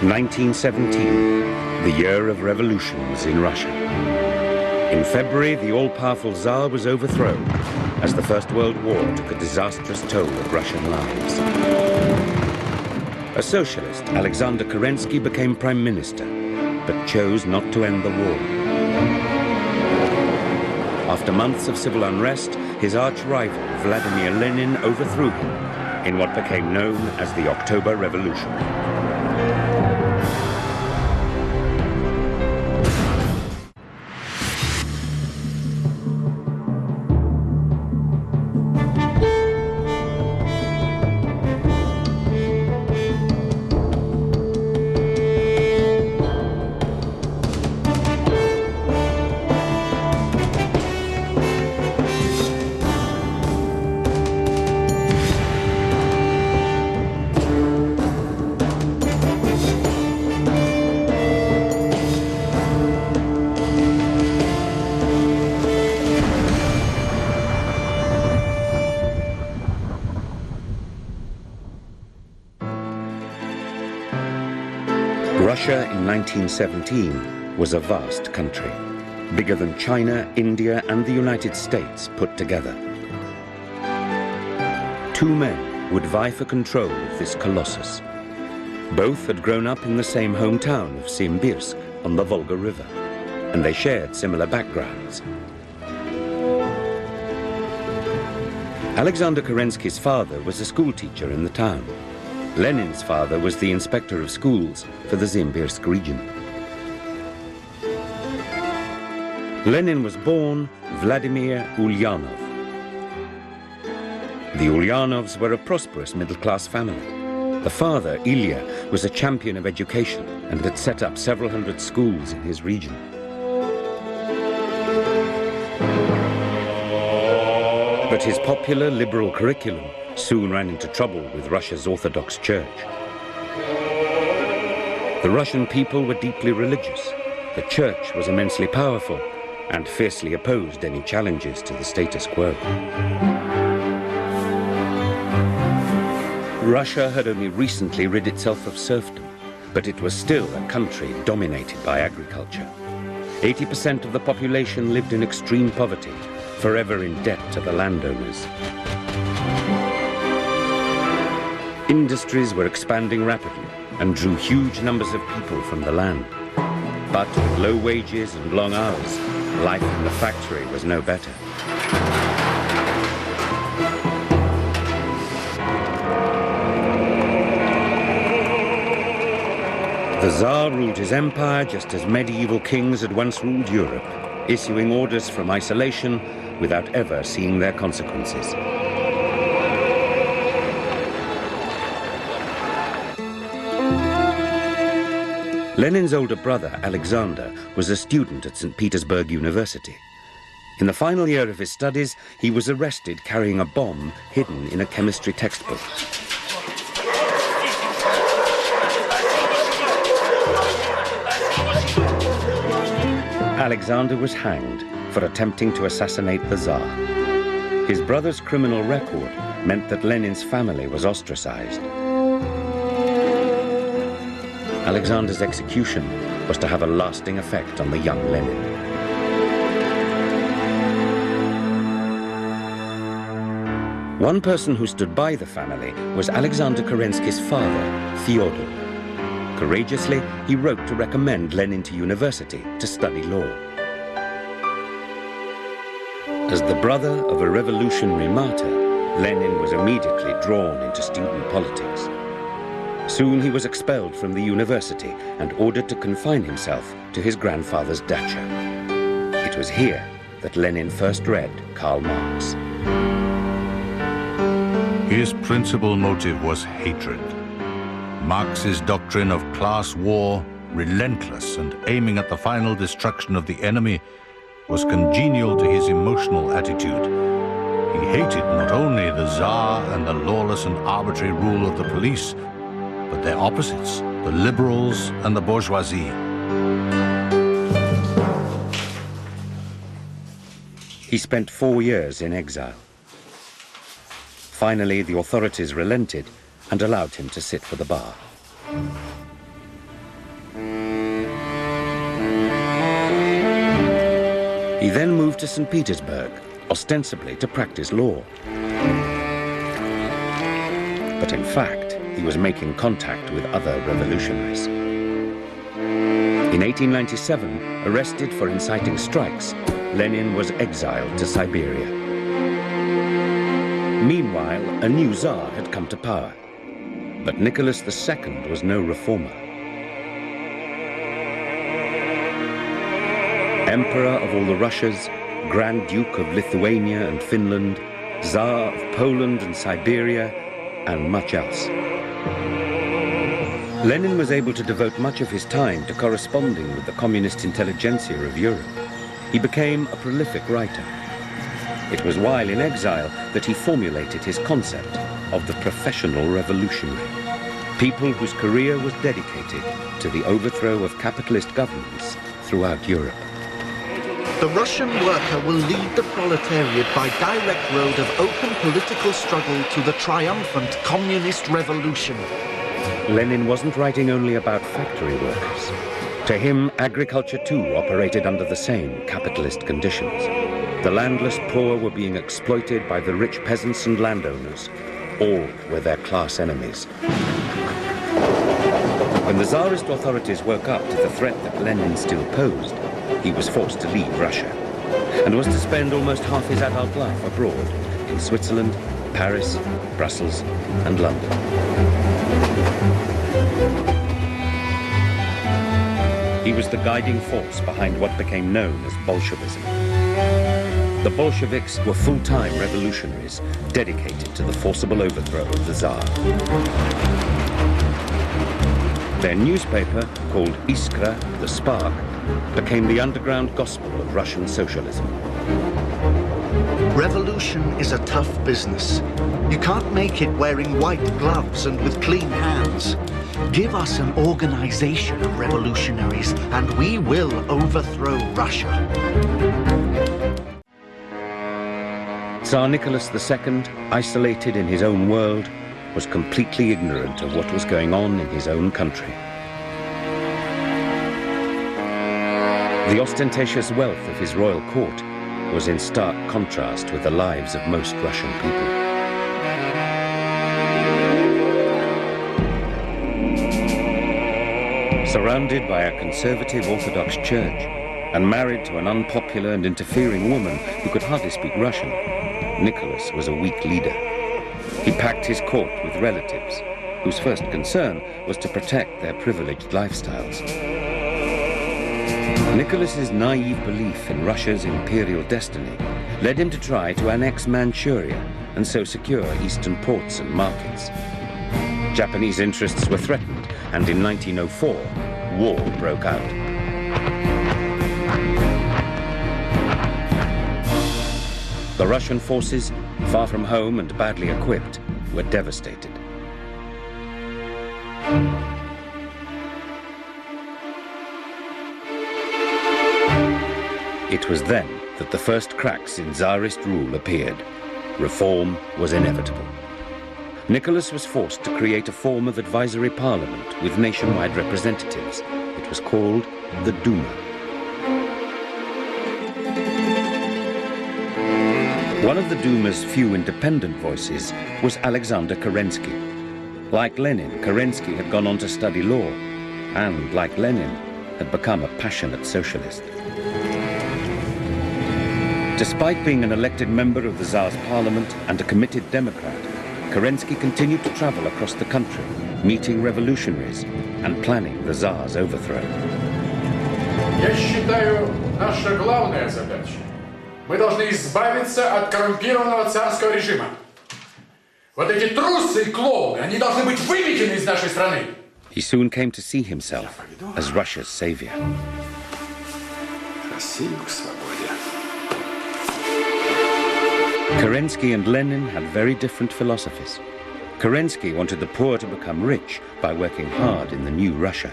1917, the year of revolutions in Russia. In February, the all-powerful Tsar was overthrown as the First World War took a disastrous toll of Russian lives. A socialist, Alexander Kerensky, became prime minister, but chose not to end the war. After months of civil unrest, his arch-rival, Vladimir Lenin, overthrew him in what became known as the October Revolution. Russia in 1917 was a vast country, bigger than China, India, and the United States put together. Two men would vie for control of this colossus. Both had grown up in the same hometown of Simbirsk on the Volga River, and they shared similar backgrounds. Alexander Kerensky's father was a schoolteacher in the town. Lenin's father was the inspector of schools for the Simbirsk region. Lenin was born Vladimir Ulyanov. The Ulyanovs were a prosperous middle-class family. The father, Ilya, was a champion of education and had set up several hundred schools in his region. But his popular liberal curriculum soon ran into trouble with Russia's Orthodox Church. The Russian people were deeply religious. The church was immensely powerful and fiercely opposed any challenges to the status quo. Russia had only recently rid itself of serfdom, but it was still a country dominated by agriculture. 80% of the population lived in extreme poverty, forever in debt to the landowners. Industries were expanding rapidly and drew huge numbers of people from the land. But with low wages and long hours, life in the factory was no better. The Tsar ruled his empire just as medieval kings had once ruled Europe, issuing orders from isolation without ever seeing their consequences. Lenin's older brother, Alexander, was a student at St. Petersburg University. In the final year of his studies, he was arrested carrying a bomb hidden in a chemistry textbook. Alexander was hanged for attempting to assassinate the Tsar. His brother's criminal record meant that Lenin's family was ostracized. Alexander's execution was to have a lasting effect on the young Lenin. One person who stood by the family was Alexander Kerensky's father, Fyodor. Courageously, he wrote to recommend Lenin to university to study law. As the brother of a revolutionary martyr, Lenin was immediately drawn into student politics. Soon he was expelled from the university and ordered to confine himself to his grandfather's dacha. It was here that Lenin first read Karl Marx. His principal motive was hatred. Marx's doctrine of class war, relentless and aiming at the final destruction of the enemy, was congenial to his emotional attitude. He hated not only the Tsar and the lawless and arbitrary rule of the police, but their opposites, the liberals and the bourgeoisie. He spent 4 years in exile. Finally, the authorities relented and allowed him to sit for the bar. He then moved to St. Petersburg, ostensibly to practice law. But in fact, he was making contact with other revolutionaries. In 1897, arrested for inciting strikes, Lenin was exiled to Siberia. Meanwhile, a new Tsar had come to power. But Nicholas II was no reformer. Emperor of all the Russias, Grand Duke of Lithuania and Finland, Tsar of Poland and Siberia, and much else. Lenin was able to devote much of his time to corresponding with the communist intelligentsia of Europe. He became a prolific writer. It was while in exile that he formulated his concept of the professional revolutionary, people whose career was dedicated to the overthrow of capitalist governments throughout Europe. The Russian worker will lead the proletariat by direct road of open political struggle to the triumphant communist revolution. Lenin wasn't writing only about factory workers. To him, agriculture too operated under the same capitalist conditions. The landless poor were being exploited by the rich peasants and landowners. All were their class enemies. When the Tsarist authorities woke up to the threat that Lenin still posed, he was forced to leave Russia and was to spend almost half his adult life abroad in Switzerland, Paris, Brussels, and London. He was the guiding force behind what became known as Bolshevism. The Bolsheviks were full-time revolutionaries dedicated to the forcible overthrow of the Tsar. Their newspaper, called Iskra, the Spark, became the underground gospel of Russian socialism. Revolution is a tough business. You can't make it wearing white gloves and with clean hands. Give us an organization of revolutionaries and we will overthrow Russia. Tsar Nicholas II, isolated in his own world, was completely ignorant of what was going on in his own country. The ostentatious wealth of his royal court was in stark contrast with the lives of most Russian people. Surrounded by a conservative Orthodox church and married to an unpopular and interfering woman who could hardly speak Russian, Nicholas was a weak leader. He packed his court with relatives, whose first concern was to protect their privileged lifestyles. Nicholas's naive belief in Russia's imperial destiny led him to try to annex Manchuria and so secure eastern ports and markets. Japanese interests were threatened, and in 1904, war broke out. The Russian forces, far from home and badly equipped, were devastated. It was then that the first cracks in Tsarist rule appeared. Reform was inevitable. Nicholas was forced to create a form of advisory parliament with nationwide representatives. It was called the Duma. One of the Duma's few independent voices was Alexander Kerensky. Like Lenin, Kerensky had gone on to study law, and like Lenin, had become a passionate socialist. Despite being an elected member of the Tsar's parliament and a committed Democrat, Kerensky continued to travel across the country, meeting revolutionaries and planning the Tsar's overthrow. Я считаю, наша главная задача. Мы должны избавиться от коррумпированного царского режима. Вот эти трусы и клоуны, они должны быть выметены из нашей страны. He soon came to see himself as Russia's savior. Россию к свободе. Kerensky and Lenin had very different philosophies. Kerensky wanted the poor to become rich by working hard in the new Russia.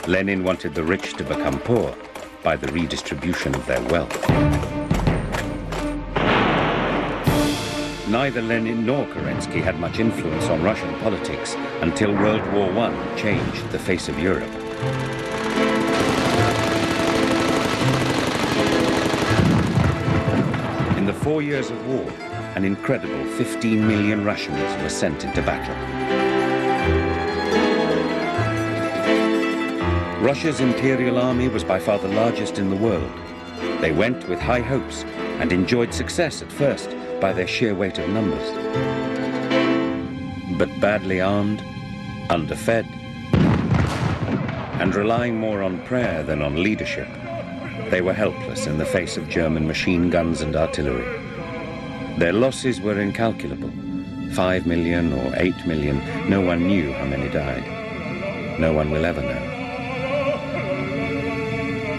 Lenin wanted the rich to become poor by the redistribution of their wealth. Neither Lenin nor Kerensky had much influence on Russian politics until World War I changed the face of Europe. 4 years of war, an incredible 15 million Russians were sent into battle. Russia's imperial army was by far the largest in the world. They went with high hopes and enjoyed success at first by their sheer weight of numbers. But badly armed, underfed, and relying more on prayer than on leadership, they were helpless in the face of German machine guns and artillery. Their losses were incalculable. 5 million or 8 million, no one knew how many died. No one will ever know.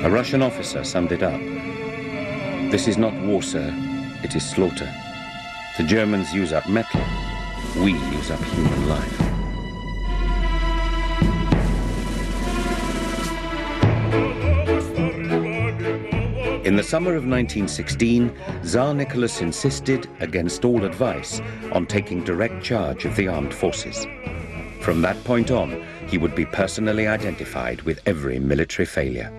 A Russian officer summed it up. This is not war, sir, it is slaughter. The Germans use up metal, we use up human life. In the summer of 1916, Tsar Nicholas insisted, against all advice, on taking direct charge of the armed forces. From that point on, he would be personally identified with every military failure.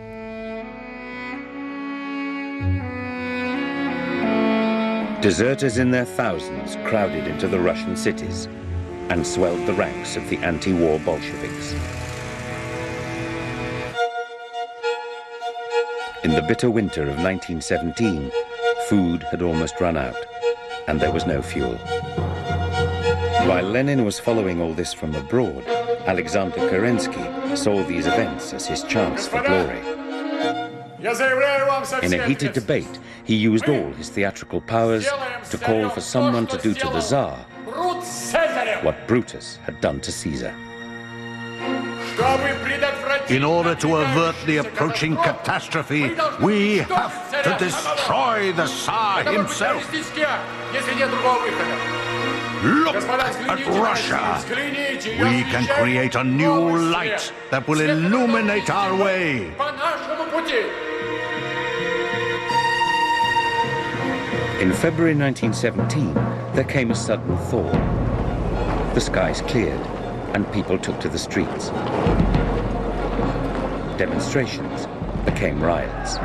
Deserters in their thousands crowded into the Russian cities and swelled the ranks of the anti-war Bolsheviks. In the bitter winter of 1917, food had almost run out, and there was no fuel. While Lenin was following all this from abroad, Alexander Kerensky saw these events as his chance for glory. In a heated debate, he used all his theatrical powers to call for someone to do to the Tsar what Brutus had done to Caesar. In order to avert the approaching catastrophe, we have to destroy the Tsar himself. Look at Russia. We can create a new light that will illuminate our way. In February 1917, there came a sudden thaw. The skies cleared, and people took to the streets. Demonstrations became riots.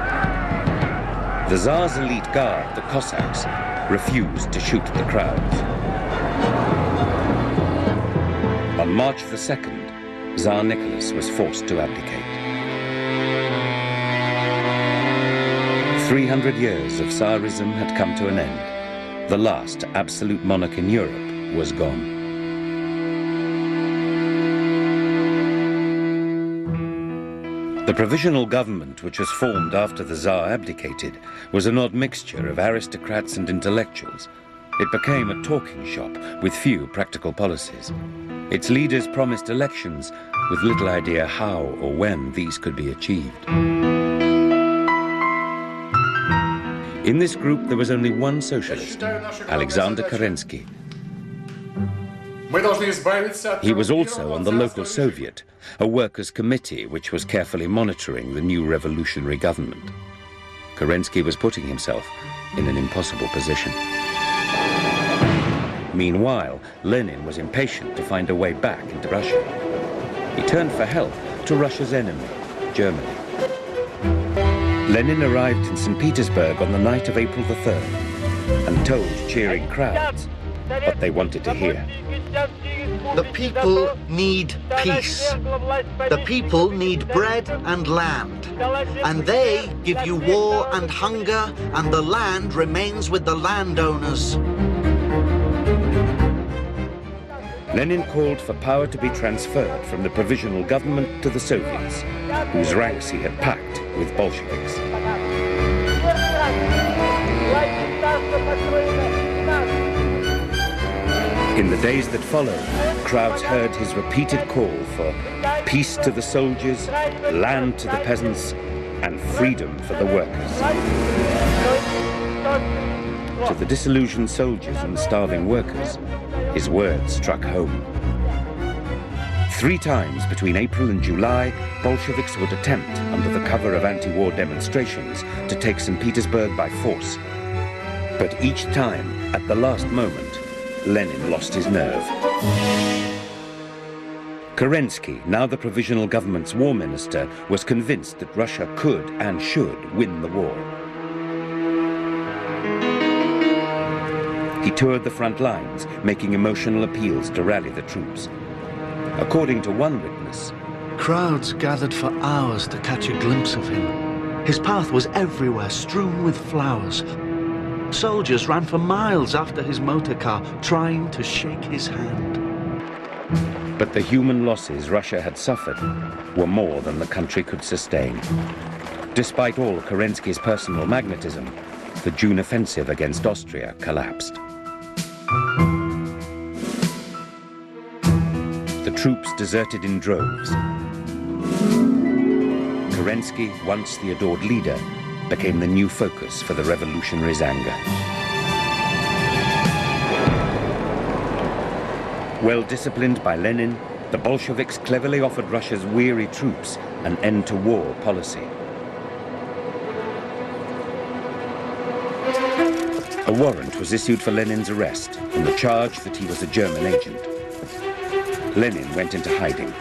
The Tsar's elite guard, the Cossacks, refused to shoot at the crowds. On March the 2nd, Tsar Nicholas was forced to abdicate. 300 years of Tsarism had come to an end. The last absolute monarch in Europe was gone. The provisional government, which was formed after the Tsar abdicated, was an odd mixture of aristocrats and intellectuals. It became a talking shop with few practical policies. Its leaders promised elections with little idea how or when these could be achieved. In this group, there was only one socialist, Alexander Kerensky. He was also on the local Soviet, a workers' committee which was carefully monitoring the new revolutionary government. Kerensky was putting himself in an impossible position. Meanwhile, Lenin was impatient to find a way back into Russia. He turned for help to Russia's enemy, Germany. Lenin arrived in St. Petersburg on the night of April the 3rd and told cheering crowds what they wanted to hear. The people need peace. The people need bread and land. And they give you war and hunger, and the land remains with the landowners. Lenin called for power to be transferred from the provisional government to the Soviets, whose ranks he had packed with Bolsheviks. In the days that followed, crowds heard his repeated call for peace to the soldiers, land to the peasants, and freedom for the workers. To the disillusioned soldiers and starving workers, his words struck home. 3 times between April and July, Bolsheviks would attempt, under the cover of anti-war demonstrations, to take St. Petersburg by force. But each time, at the last moment, Lenin lost his nerve. Kerensky, now the provisional government's war minister, was convinced that Russia could and should win the war. He toured the front lines, making emotional appeals to rally the troops. According to one witness, crowds gathered for hours to catch a glimpse of him. His path was everywhere, strewn with flowers. Soldiers ran for miles after his motor car, trying to shake his hand. but the human losses Russia had suffered were more than the country could sustain. Despite all Kerensky's personal magnetism, the June offensive against Austria collapsed. The troops deserted in droves. Kerensky, once the adored leader, became the new focus for the revolutionaries' anger. Well disciplined by Lenin, the Bolsheviks cleverly offered Russia's weary troops an end-to-war policy. A warrant was issued for Lenin's arrest on the charge that he was a German agent. Lenin went into hiding.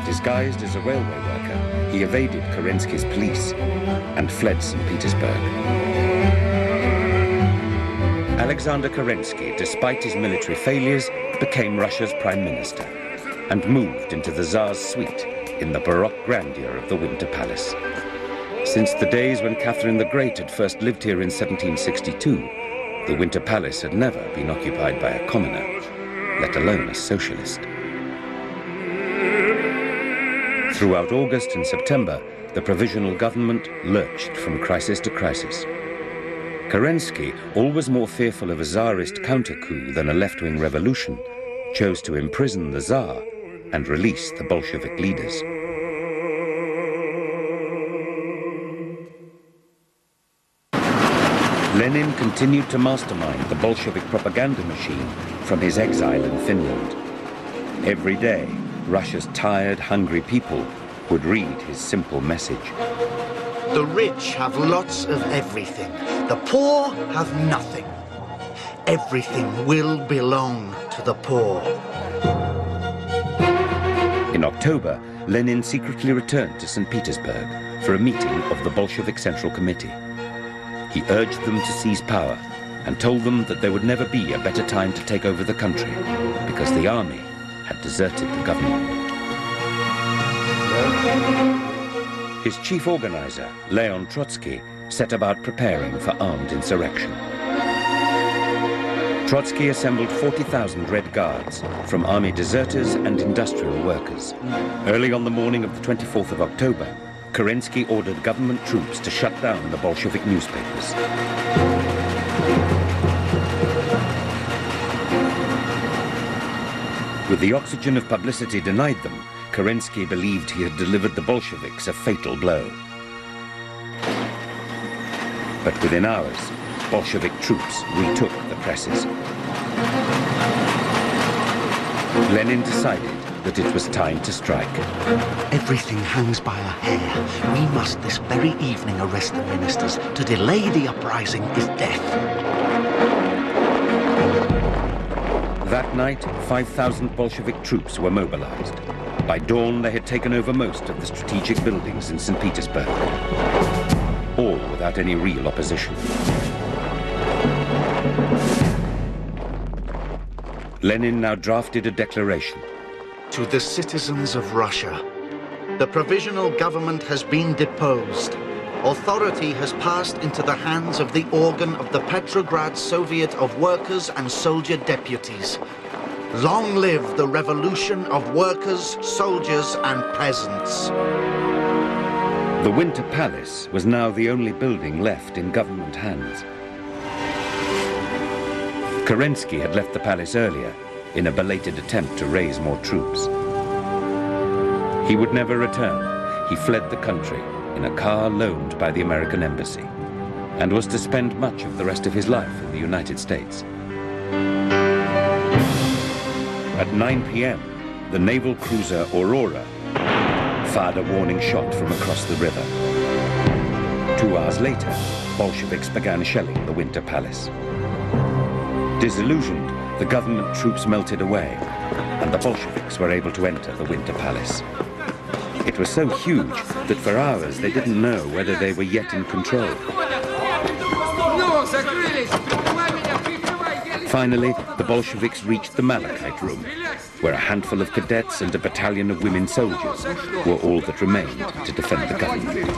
Disguised as a railway worker, he evaded Kerensky's police and fled St. Petersburg. Alexander Kerensky, despite his military failures, became Russia's prime minister and moved into the Tsar's suite in the Baroque grandeur of the Winter Palace. Since the days when Catherine the Great had first lived here in 1762, the Winter Palace had never been occupied by a commoner, let alone a socialist. Throughout August and September, the provisional government lurched from crisis to crisis. Kerensky, always more fearful of a Tsarist counter-coup than a left-wing revolution, chose to imprison the Tsar and release the Bolshevik leaders. Lenin continued to mastermind the Bolshevik propaganda machine from his exile in Finland. Every day, Russia's tired, hungry people would read his simple message. The rich have lots of everything. The poor have nothing. Everything will belong to the poor. In October, Lenin secretly returned to St. Petersburg for a meeting of the Bolshevik Central Committee. He urged them to seize power and told them that there would never be a better time to take over the country because the army had deserted the government. His chief organizer, Leon Trotsky, set about preparing for armed insurrection. Trotsky assembled 40,000 Red Guards from army deserters and industrial workers. Early on the morning of the 24th of October, Kerensky ordered government troops to shut down the Bolshevik newspapers. With the oxygen of publicity denied them, Kerensky believed he had delivered the Bolsheviks a fatal blow. But within hours, Bolshevik troops retook the presses. Lenin decided that it was time to strike. Everything hangs by a hair. We must this very evening arrest the ministers. To delay the uprising is death. That night, 5,000 Bolshevik troops were mobilized. By dawn, they had taken over most of the strategic buildings in St. Petersburg, all without any real opposition. Lenin now drafted a declaration. To the citizens of Russia, the provisional government has been deposed. Authority has passed into the hands of the organ of the Petrograd Soviet of Workers and Soldier Deputies. Long live the revolution of workers, soldiers, and peasants. The Winter Palace was now the only building left in government hands. Kerensky had left the palace earlier in a belated attempt to raise more troops. He would never return. He fled the country in a car loaned by the American embassy and was to spend much of the rest of his life in the United States. At 9 p.m., the naval cruiser Aurora fired a warning shot from across the river. 2 hours later, Bolsheviks began shelling the Winter Palace. Disillusioned, the government troops melted away, and the Bolsheviks were able to enter the Winter Palace. It was so huge that for hours they didn't know whether they were yet in control. Finally, the Bolsheviks reached the Malachite Room, where a handful of cadets and a battalion of women soldiers were all that remained to defend the government.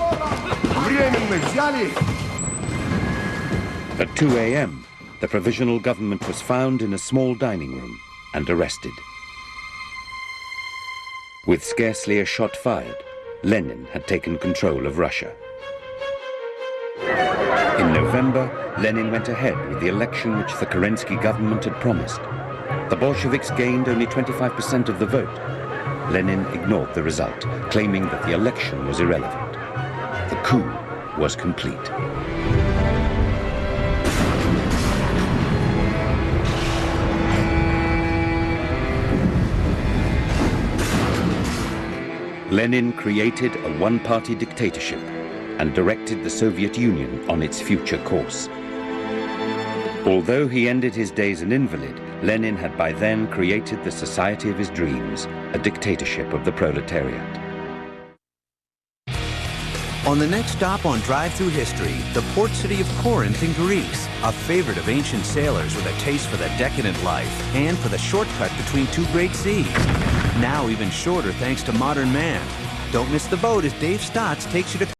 At 2 a.m., the provisional government was found in a small dining room and arrested. With scarcely a shot fired, Lenin had taken control of Russia. In November, Lenin went ahead with the election which the Kerensky government had promised. The Bolsheviks gained only 25% of the vote. Lenin ignored the result, claiming that the election was irrelevant. The coup was complete. Lenin created a one-party dictatorship and directed the Soviet Union on its future course. Although he ended his days an invalid, Lenin had by then created the society of his dreams, a dictatorship of the proletariat. On the next stop on Drive Through History, the port city of Corinth in Greece, a favorite of ancient sailors with a taste for the decadent life and for the shortcut between two great seas. Now even shorter thanks to modern man. Don't miss the boat as Dave Stotts takes you to